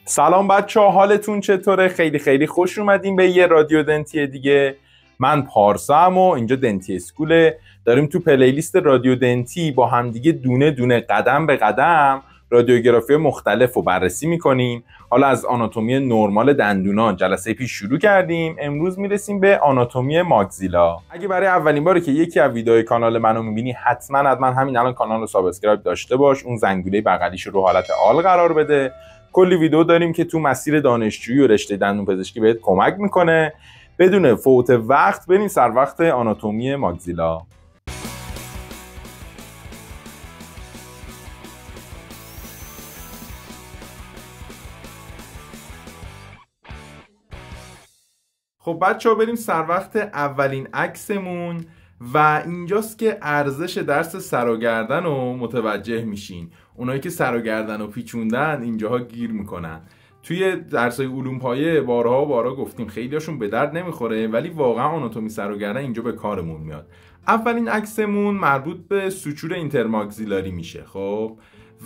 سلام بچه ها، حالتون چطوره؟ خیلی خوش اومدیم به یه رادیو دنتی دیگه. من پارسام و اینجا دنتی اسکوله. داریم تو پلیلیست رادیو دنتی با همدیگه دونه دونه قدم به قدم رادیوگرافی مختلف رو بررسی میکنیم. حالا از آناتومی نرمال دندونان جلسه پیش شروع کردیم، امروز میرسیم به آناتومی ماگزیلا. اگه برای اولین باره که یکی از ویدیوهای کانال منو میبینی، حتما همین الان کانال رو سابسکرایب داشته باش، اون زنگوله بغلیش رو حالت آل قرار بده. کلی ویدیو داریم که تو مسیر دانشجویی و رشته دندون پزشکی بهت کمک میکنه. بدون فوت وقت بریم سر وقت آناتومی ماگزیلا. خب بچه ها، بریم سر وقت اولین عکسمون و اینجاست که ارزش درس سر و گردن رو متوجه میشین. اونایی که سر و گردن رو پیچوندن اینجاها گیر میکنن. توی درسای علوم پایه بارها گفتیم خیلیاشون به درد نمیخوره، ولی واقعا آناتومی سر و گردن اینجا به کارمون میاد. اولین عکسمون مربوط به سوچور اینترماگزیلاری میشه. خب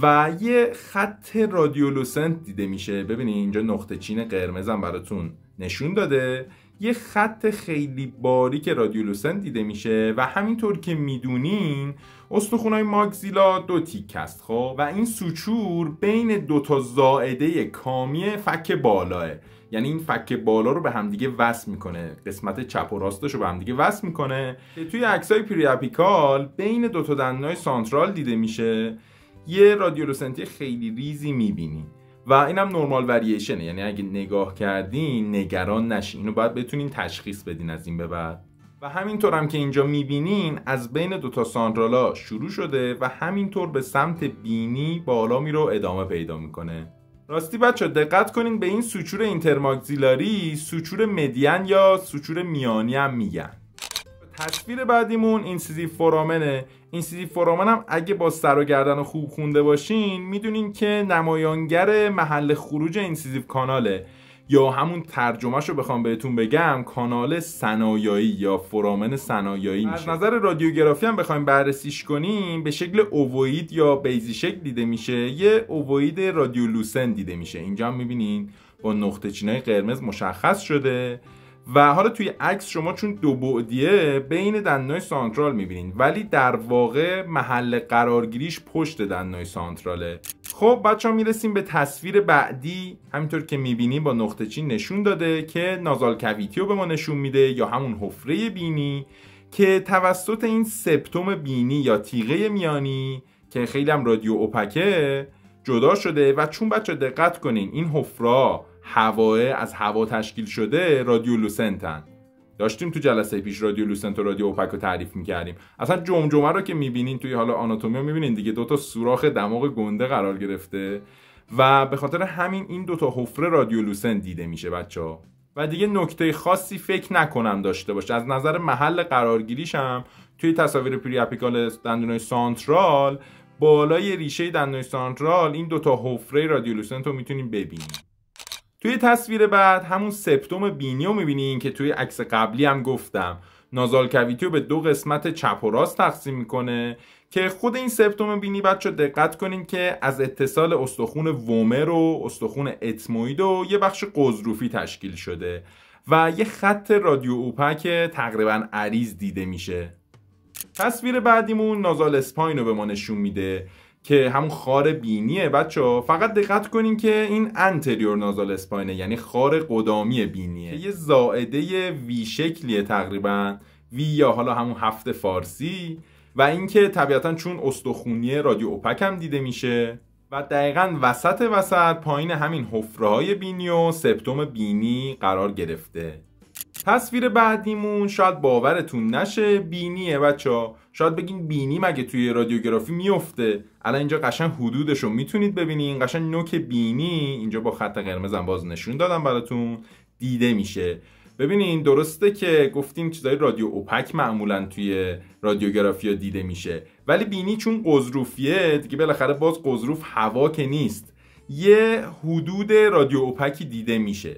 و یه خط رادیولوسنت دیده میشه. ببینید اینجا نقطه چین قرمزم براتون نشون داده. یه خط خیلی باریک رادیولوسنت دیده میشه و همینطور که میدونین استخونای ماگزیلا دو تیک است. خب و این سوچور بین دو تا زائده کامی فک بالاه، یعنی این فک بالا رو به همدیگه وصل میکنه، قسمت چپ و راستش رو به همدیگه وصل میکنه که توی عکسای پری اپیکال بین دو تا دندونای سانترال دیده میشه. یه رادیولوسنتی خیلی ریزی میبینی و اینم نورمال وریشنه، یعنی اگه نگاه کردین نگران نشین، اینو باید بتونین تشخیص بدین از این به بعد. و همینطور هم که اینجا میبینین از بین دوتا سانترالا شروع شده و همینطور به سمت بینی بالا میره و ادامه پیدا میکنه. راستی بچه دقت کنین به این سوچور اینترماگزیلاری سوچور مدین یا سوچور میانی هم میگن. تصویر بعدیمون اینسیزیو فورامنه. اینسیزیو فورامن هم اگه با سر و گردن خوب خونده باشین میدونین که نمایانگر محل خروج اینسیزیو کاناله، یا همون ترجمهش رو بخوام بهتون بگم کانال ثنایایی یا فورامن ثنایایی میشه. از نظر رادیوگرافی هم بخوایم بررسیش کنیم به شکل اووید یا بیزی شکل دیده میشه. یه اووید رادیولوسن دیده میشه. اینجا هم میبینین با نقطه چینای قرمز مشخص شده و حالا توی عکس شما چون دو بعدیه بین دندونای سانترال میبینین، ولی در واقع محل قرارگیریش پشت دندونای سانتراله. خب بچه ها میرسیم به تصویر بعدی. همینطور که میبینیم با نقطه چین نشون داده که نازال کویتی رو به ما نشون میده، یا همون حفره بینی که توسط این سپتوم بینی یا تیغه میانی که خیلی هم رادیو اوپکه جدا شده. و چون بچه دقت کنین این حفره هواه از هوا تشکیل شده، رادیولوسنتن. داشتیم تو جلسه پیش رادیولوسنت و رادیو اوپک رو تعریف میکردیم. اصلا جمجمه رو که میبینین توی حالا آناتومی میبینین دیگه، دوتا سوراخ دماغ گنده قرار گرفته و به خاطر همین این دوتا حفره رادیولوسنت دیده میشه بچه‌ها. و دیگه نکته خاصی فکر نکنم داشته باشه. از نظر محل قرارگیریش هم توی تصاویر پری اپیکال دندونای سانترال بالای ریشه دندونای سانترال این دوتا حفره رادیولوسنت رو میتونیم ببینیم. توی تصویر بعد همون سپتوم بینی رو میبینین که توی عکس قبلی هم گفتم نازال کویتی رو به دو قسمت چپ و راست تقسیم میکنه که خود این سپتوم بینی بچه دقت کنین که از اتصال استخون وومر و استخون اتموید و یه بخش قضروفی تشکیل شده و یه خط رادیو اوپک تقریبا عریض دیده میشه. تصویر بعدیمون نازال اسپاین رو به ما نشون میده که همون خار بینیه بچه‌ها. فقط دقت کنین که این انتریور نازال اسپاینه، یعنی خار قدامی بینیه، یه زائده وی شکلیه تقریبا، وی یا حالا همون هفت فارسی، و اینکه طبیعتا چون استخونی رادیو اوپک هم دیده میشه و دقیقاً وسط پایین همین حفره‌های بینی و سپتوم بینی قرار گرفته. تصویر بعدیمون شاید باورتون نشه بینیه بچه‌ها. شاید بگین بینی مگه توی رادیوگرافی میفته؟ الان اینجا قشنگ حدودش رو میتونید ببینین. قشنگ نوک بینی اینجا با خط قرمزم باز نشون دادم براتون دیده میشه. ببینین درسته که گفتیم چیزای رادیو اوپک معمولا توی رادیوگرافی دیده میشه، ولی بینی چون قضروفیه دیگه بالاخره باز قضروف هوا که نیست، یه حدود رادیو اوپکی دیده میشه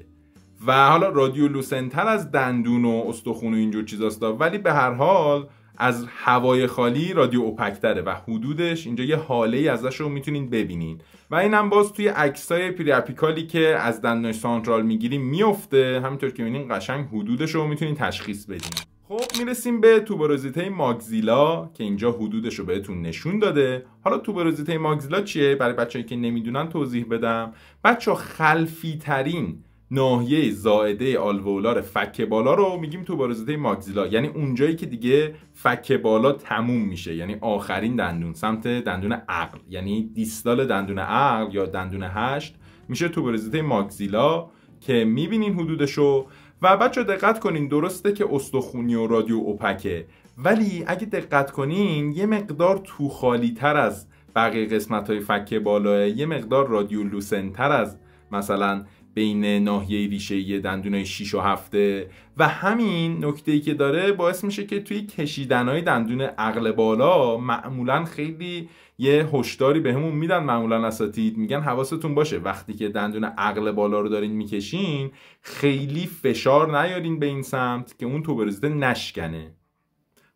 و حالا رادیولوسنتر از دندون و استخون و اینجور چیزاست، ولی به هر حال از هوای خالی رادیو اوپک تره و حدودش اینجا یه حاله ازش رو میتونین ببینین و اینم باز توی عکسای پریاپیکالی که از دندونای سانترال میگیریم میفته. همینطور که میبینین قشنگ حدودش رو میتونین تشخیص بدین. خب میرسیم به توبروزیته ماگزیلا که اینجا حدودش رو بهتون نشون داده. حالا توبروزیته ماگزیلا چیه؟ برای بچه‌ای که نمیدونن توضیح بدم. بچه‌ها خلفی ترین ناحیه زائده آلوئولار فک بالا رو میگیم توبروزیته ماگزیلا، یعنی اونجایی که دیگه فک بالا تموم میشه، یعنی آخرین دندون سمت دندون عقل، یعنی دیستال دندون عقل یا دندون 8 میشه توبروزیته ماگزیلا که میبینین حدودشو. و بچه دقت کنین، درسته که استخونی و رادیو اوپکه، ولی اگه دقت کنین یه مقدار تو خالی تر از بقیه قسمت های فک بالاه، یه مقدار رادیو لوسن تر از مثلا بین ناحیه ریشه‌ای دندونای 6 و 7 و همین نکته‌ای که داره باعث میشه که توی کشیدن‌های دندون عقل بالا معمولاً خیلی یه هشداری بهمون میدن. معمولاً اساتید میگن حواستون باشه وقتی که دندون عقل بالا رو دارین میکشین خیلی فشار نیارین به این سمت که اون توبروزیته نشکنه.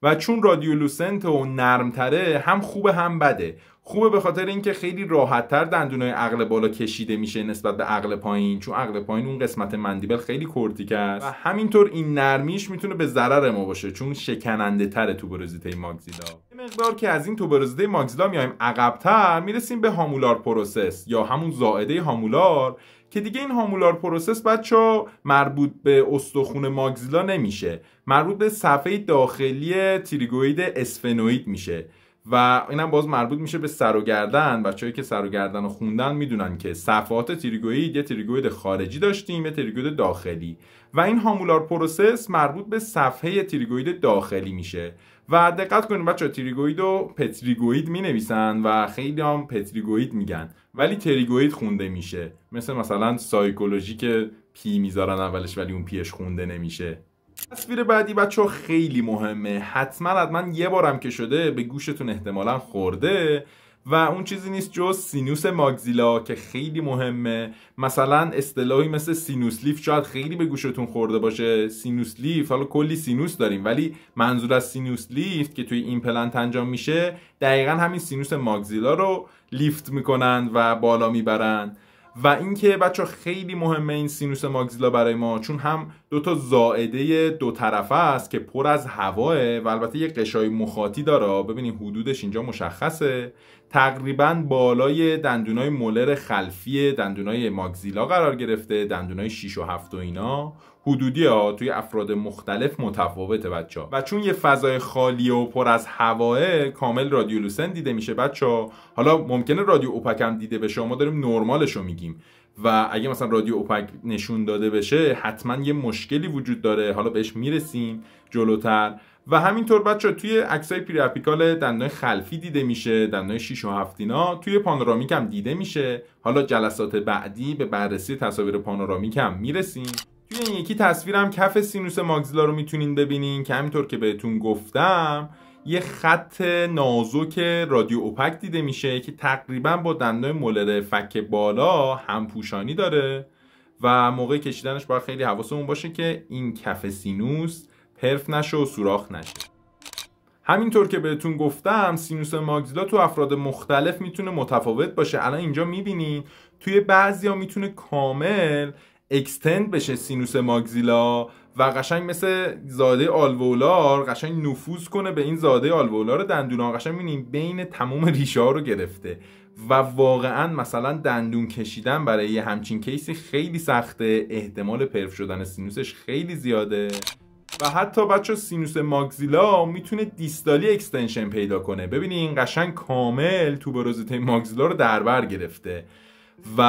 و چون رادیولوسنت و نرمتره هم خوبه هم بده. خوبه به خاطر اینکه خیلی راحت‌تر دندونای عقل بالا کشیده میشه نسبت به عقل پایین، چون عقل پایین اون قسمت مندیبل خیلی کورتیک است و همینطور این نرمیش میتونه به ضرر ما باشه چون شکننده تره توبروزیته ماگزیلا. یه مقدار که از این توبروزیته ماگزیلا میایم عقب‌تر میرسیم به هامولار پروسس یا همون زائده هامولار که دیگه این هامولار پروسس بچه‌ها مربوط به استخوان ماگزیلا نمیشه، مربوط به صفحه داخلی تریگوئید اسفنوئید میشه و اینم باز مربوط میشه به سر و گردن. بچه‌ای که سر و گردن رو خوندن میدونن که صفحات تریگوئید یه تریگوئید خارجی داشتیم یه تریگوئید داخلی و این هامولار پروسس مربوط به صفحه تریگوئید داخلی میشه. و دقت کنید بچه‌ها تریگوئید رو پتریگوئید مینویسن و خیلی هم پتریگوئید میگن ولی تریگوئید خونده میشه، مثلا سایکولوژی که پی میذارن اولش ولی اون پیش خونده نمیشه. تصویر بعدی بچه‌ها خیلی مهمه، حتما یه بارم که شده به گوشتون احتمالاً خورده و اون چیزی نیست جز سینوس ماگزیلا که خیلی مهمه. مثلا اصطلاحی مثل سینوس لیفت شاید خیلی به گوشتون خورده باشه. سینوس لیفت، حالا کلی سینوس داریم ولی منظور از سینوس لیفت که توی ایمپلنت انجام میشه دقیقاً همین سینوس ماگزیلا رو لیفت میکنن و بالا میبرن. و اینکه بچه خیلی مهمه این سینوس ماگزیلا برای ما چون هم دوتا زائده دو طرفه است که پر از هواه و البته یه قشای مخاطی داره. ببینید حدودش اینجا مشخصه، تقریبا بالای دندونای مولر خلفی دندونای ماگزیلا قرار گرفته، دندونای 6 و 7 و اینا حدودی ها توی افراد مختلف متفاوته بچه ها. و چون یه فضای خالی و پر از هواه کامل رادیولوسن دیده میشه بچه ها. حالا ممکنه رادیو اوپک هم دیده بشه، ما داریم نرمالش رو میگیم و اگه مثلا رادیو اوپک نشون داده بشه حتما یه مشکلی وجود داره، حالا بهش میرسیم جلوتر. و همینطور بچه توی عکسای پریاپیکال دندان خلفی دیده میشه، دندان 6 و 7 اینا توی پانورامیک هم دیده میشه. حالا جلسات بعدی به بررسی تصاویر پانورامیک هم میرسیم. توی این یکی تصویرم کف سینوس ماگزیلا رو میتونین ببینین که همینطور که بهتون گفتم یه خط نازک رادیو اوپک دیده میشه که تقریبا با دندان مولر فک بالا همپوشانی داره و موقع کشیدنش باید خیلی حواسمون باشه که این کف سینوس پرف نشه و سوراخ نشه. همینطور که بهتون گفتم سینوس ماگزیلا تو افراد مختلف میتونه متفاوت باشه. الان اینجا میبینین توی بعضیا میتونه کامل اکستند بشه سینوس ماگزیلا و قشنگ مثل زاده آلوئولار قشنگ نفوذ کنه به این زاده آلوئولار دندونا. قشنگ می‌بینیم بین تمام ریشه ها رو گرفته و واقعا مثلا دندون کشیدن برای یه همچین کیسی خیلی سخته، احتمال پرف شدن سینوسش خیلی زیاده و حتی بچه سینوس ماگزیلا میتونه دیستالی اکستنشن پیدا کنه. ببینین قشنگ کامل توبروزیته ماگزیلا رو در بر گرفته و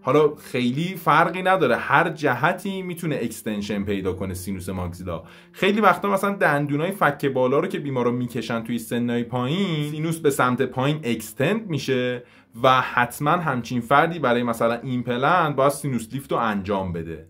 حالا خیلی فرقی نداره، هر جهتی میتونه اکستنشن پیدا کنه سینوس ماگزیلا. خیلی وقتا مثلا دندونای فک بالا رو که بیمارا میکشن توی سنای پایین سینوس به سمت پایین اکستند میشه و حتما همچین فردی برای مثلا ایمپلنت باید سینوس لیفت رو انجام بده.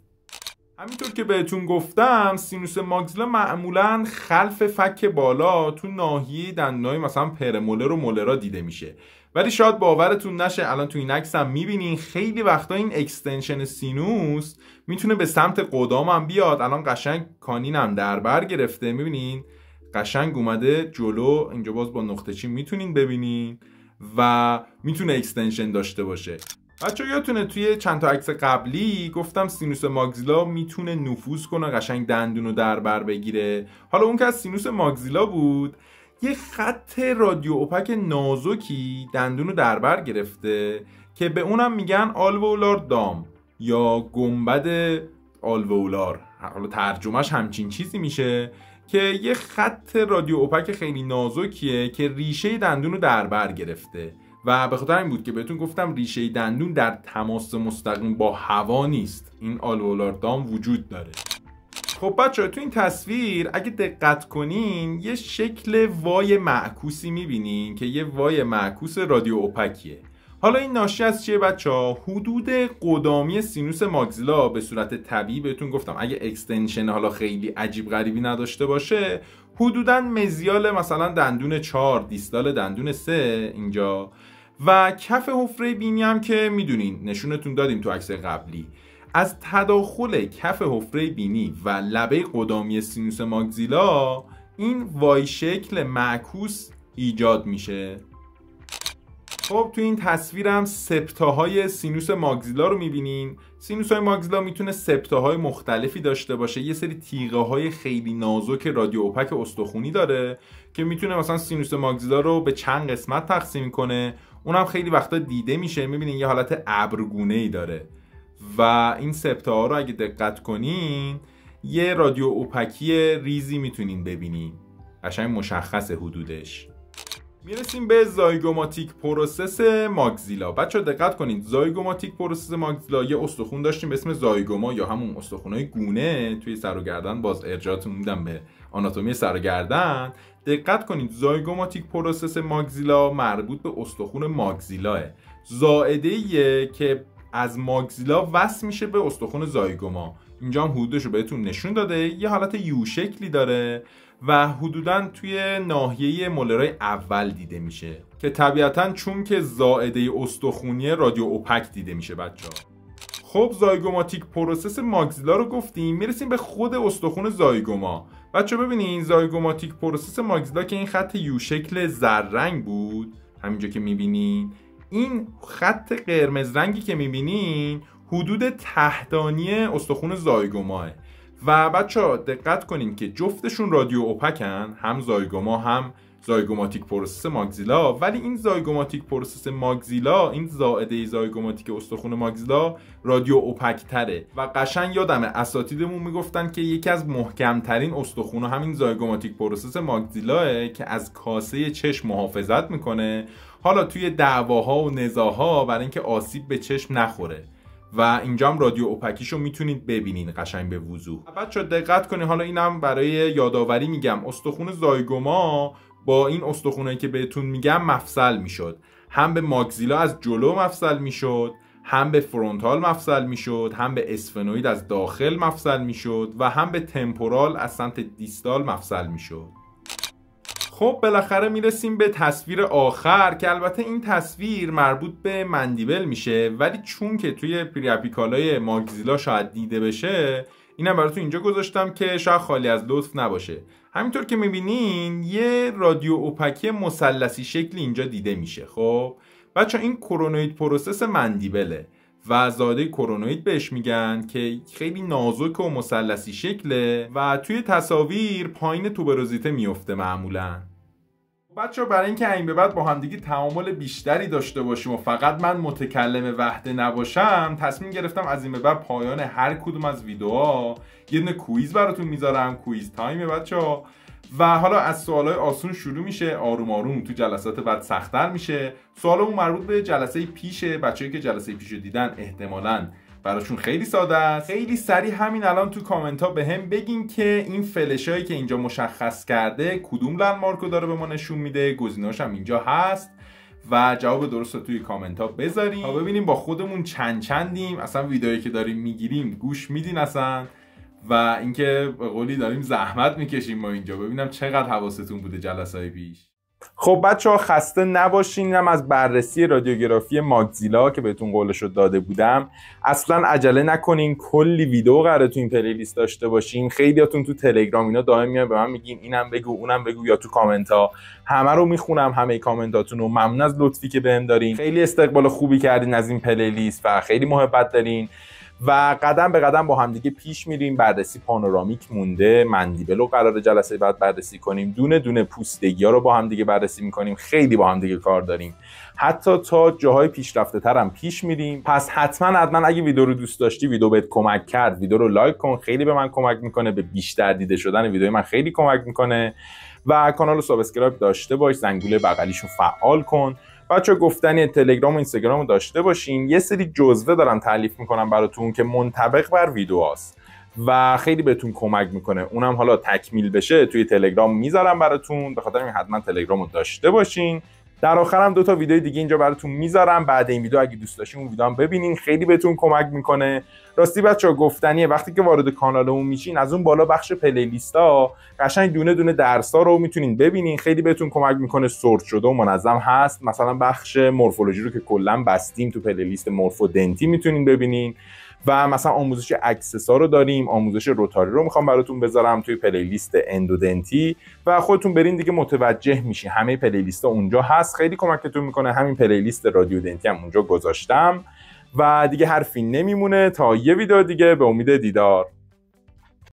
همینطور که بهتون گفتم سینوس ماگزیلا معمولا خلف فک بالا تو ناحیه دندونای مثلا پرمولر و مولرا دیده میشه، ولی شاید باورتون نشه الان تو این عکس هم میبینین خیلی وقتا این اکستنشن سینوس میتونه به سمت قدام هم بیاد. الان قشنگ کانین هم در بر گرفته، میبینین قشنگ اومده جلو. اینجا باز با نقطه چین میتونین ببینین و میتونه اکستنشن داشته باشه. بچه یادتونه توی چند تا عکس قبلی گفتم سینوس ماگزیلا میتونه نفوذ کنه، قشنگ دندون رو در بر بگیره. حالا اون که از سینوس ماگزیلا بود، یه خط رادیو اوپک نازکی دندون رو در بر گرفته که به اونم میگن آلوئولار دام یا گنبد آلوئولار. حالا ترجمهش همچین چیزی میشه که یه خط رادیو اوپک خیلی نازکیه که ریشه دندون رو در بر گرفته و به خاطر این بود که بهتون گفتم ریشه دندون در تماس مستقیم با هوا نیست. این آلوئولار دام وجود داره. خب بچه‌ها تو این تصویر اگه دقت کنین یه شکل وای معکوسی میبینین که یه وای معکوس رادیو اوپکیه. حالا این ناشی از چیه بچه‌ها؟ حدود قدامی سینوس ماگزیلا به صورت طبیعی بهتون گفتم اگه اکستنشن حالا خیلی عجیب غریبی نداشته باشه، حدوداً مزیال مثلا دندون 4 دیستال دندون 3 اینجا و کف حفره بینی هم که میدونین نشونتون دادیم تو عکس قبلی. از تداخل کف حفره بینی و لبه قدامی سینوس ماگزیلا این وای شکل معکوس ایجاد میشه. خب تو این تصویرم سپتاهای سینوس ماگزیلا رو میبینین. سینوس های ماگزیلا میتونه سپتاهای مختلفی داشته باشه. یه سری تیغه های خیلی نازک رادیو اوپک استخونی داره که میتونه مثلا سینوس ماگزیلا رو به چند قسمت تقسیم کنه. اونم خیلی وقتا دیده میشه، میبینین یه حالت ابرگونه ای داره و این سپتاها رو اگه دقت کنین یه رادیو اوپکی ریزی میتونین ببینین، قشنگ مشخصه حدودش. میرسیم به زایگوماتیک پروسس ماگزیلا. بچه‌ها دقت کنید، زایگوماتیک پروسس ماگزیلا یه استخون داشتیم به اسم زایگوما یا همون استخونای گونه توی سر و گردن. باز ارجاعتون میدم به آناتومی سر و گردن. دقت کنید زایگوماتیک پروسس ماگزیلا مربوط به استخون ماگزیلاه، زائده‌ایه که از ماگزیلا وصل میشه به استخون زایگوما. اینجا هم حدودش رو بهتون نشون داده، یه حالت یو شکلی داره و حدوداً توی ناحیه مولرای اول دیده میشه که طبیعتاً چون که زائده استخونی رادیو اوپک دیده میشه بچه‌ها. خب زایگوماتیک پروسس ماگزیلا رو گفتیم، میرسیم به خود استخون زایگوما. بچه‌ها ببینین زایگوماتیک پروسس ماگزیلا که این خط یو شکل زرد بود، همینجا که میبینین این خط قرمز رنگی که میبینین حدود تحتانی استخون زایگوماه و بچه‌ها دقت کنین که جفتشون رادیو اوپکن، هم زایگوما هم زایگوماتیک پروسس ماگزیلا. ولی این زایگوماتیک پروسس ماگزیلا، این زائده زایگوماتیک استخون ماگزیلا رادیو اوپک تره و قشنگ یادمه اساتیدمون میگفتن که یکی از محکمترین استخون‌ها همین زایگوماتیک پروسس ماگزیلاه که از کاسه چشم محافظت میکنه، حالا توی دعواها و نزاعها برای اینکه آسیب به چشم نخوره و اینجا هم رادیو اوپکیشو میتونید ببینین قشنگ به وضوح. بچه‌ها دقت کنین، حالا اینم برای یادآوری میگم، استخون زایگوما با این استخونایی که بهتون میگم مفصل میشد، هم به ماگزیلا از جلو مفصل میشد، هم به فرونتال مفصل میشد، هم به اسفنوید از داخل مفصل میشد و هم به تمپورال از سمت دیستال مفصل میشد. خب بالاخره میرسیم به تصویر آخر که البته این تصویر مربوط به مندیبل میشه، ولی چون که توی پریاپیکالای ماگزیلا شاید دیده بشه اینم براتون اینجا گذاشتم که شاید خالی از لطف نباشه. همینطور که میبینین یه رادیو اوپکی مثلثی شکلی اینجا دیده میشه. خب بچه این کرونوید پروسس مندیبله و زاده کرونوید بهش میگن که خیلی نازک و مثلثی شکله و توی تصاویر پایین توبروزیته میفته معمولا. بچه برای اینکه این به بعد با همدیگه تعامل بیشتری داشته باشیم و فقط من متکلم وحده نباشم، تصمیم گرفتم از این به بعد پایان هر کدوم از ویدیوها یه دونه کویز براتون میذارم. کویز تایم بچه‌ها. و حالا از سوالای آسون شروع میشه، آروم آروم تو جلسات بعد سخت‌تر میشه. سوالامون مربوط به جلسه پیشه. بچه‌ای که جلسه پیشو دیدن احتمالاً براشون خیلی ساده است. خیلی سریع همین الان تو کامنت ها بهم بگین که این فلشایی که اینجا مشخص کرده کدوم لندمارک رو داره به ما نشون میده. گزینه‌هاش هم اینجا هست و جواب درست رو توی کامنت ها بذارین تا ببینیم با خودمون چندیم، اصلا ویدئویی که داریم میگیریم گوش میدین اصلا، و اینکه به قولی داریم زحمت میکشیم ما اینجا. ببینم چقدر حواستون بوده جلسه‌های پیش. خب بچه‌ها خسته نباشین. اینم از بررسی رادیوگرافی ماگزیلا که بهتون قولشو داده بودم. اصلا عجله نکنین، کلی ویدیو قراره تو این پلیلیست داشته باشین. خیلیاتون تو تلگرام اینا دائم میان به من میگین اینم بگو اونم بگو، یا تو کامنت ها. همه رو میخونم، همه کامنتاتون رو. ممنون از لطفی که بهم دارین. خیلی استقبال خوبی کردین از این پلیلیست و خیلی محبت دارین و قدم به قدم با همدیگه پیش میریم. بررسی پانورامیک مونده، مندیبل رو قراره جلسه بعد بررسی کنیم، دونه دونه پوستگی ها رو با همدیگه بررسی میکنیم. خیلی با همدیگه کار داریم، حتی تا جاهای پیشرفته تر هم پیش میریم. پس حتما اگه ویدیو رو دوست داشتی، ویدیو بهت کمک کرد، ویدیو رو لایک کن. خیلی به من کمک میکنه، به بیشتر دیده شدن ویدیو من خیلی کمک میکنه. و کانال رو سابسکرایب داشته باش، زنگوله بغلیشو فعال کن. بچه گفتنی تلگرام و اینستاگرام رو داشته باشین. یه سری جزوه دارم تالیف میکنم براتون که منطبق بر ویدیوهاست و خیلی بهتون کمک میکنه. اونم حالا تکمیل بشه توی تلگرام میذارم براتون، به خاطر این حتما تلگرام رو داشته باشین. در آخرم 2 تا ویدیو دیگه اینجا براتون میذارم. بعد این ویدیو اگه دوست داشتین اون ویدیو هم ببینین، خیلی بهتون کمک میکنه. راستی بچه‌ها گفتنیه وقتی که وارد کانالمون میشین، از اون بالا بخش پلیلیستا قشنگ دونه دونه درس‌ها رو میتونین ببینین. خیلی بهتون کمک میکنه، سورت شده و منظم هست. مثلا بخش مورفولوژی رو که کلا بستیم تو پلیلیست مورفودنتی میتونین ببینین. و مثلا آموزش اکسسا رو داریم، آموزش روتاری رو میخوام براتون بذارم توی پلیلیست اندودنتی و خودتون برین دیگه متوجه میشین. همه پلیلیست‌ها اونجا هست، خیلی کمکتون میکنه. همین پلیلیست رادیودنتی هم اونجا گذاشتم و دیگه حرفی نمیمونه تا یه ویدیو دیگه. به امید دیدار.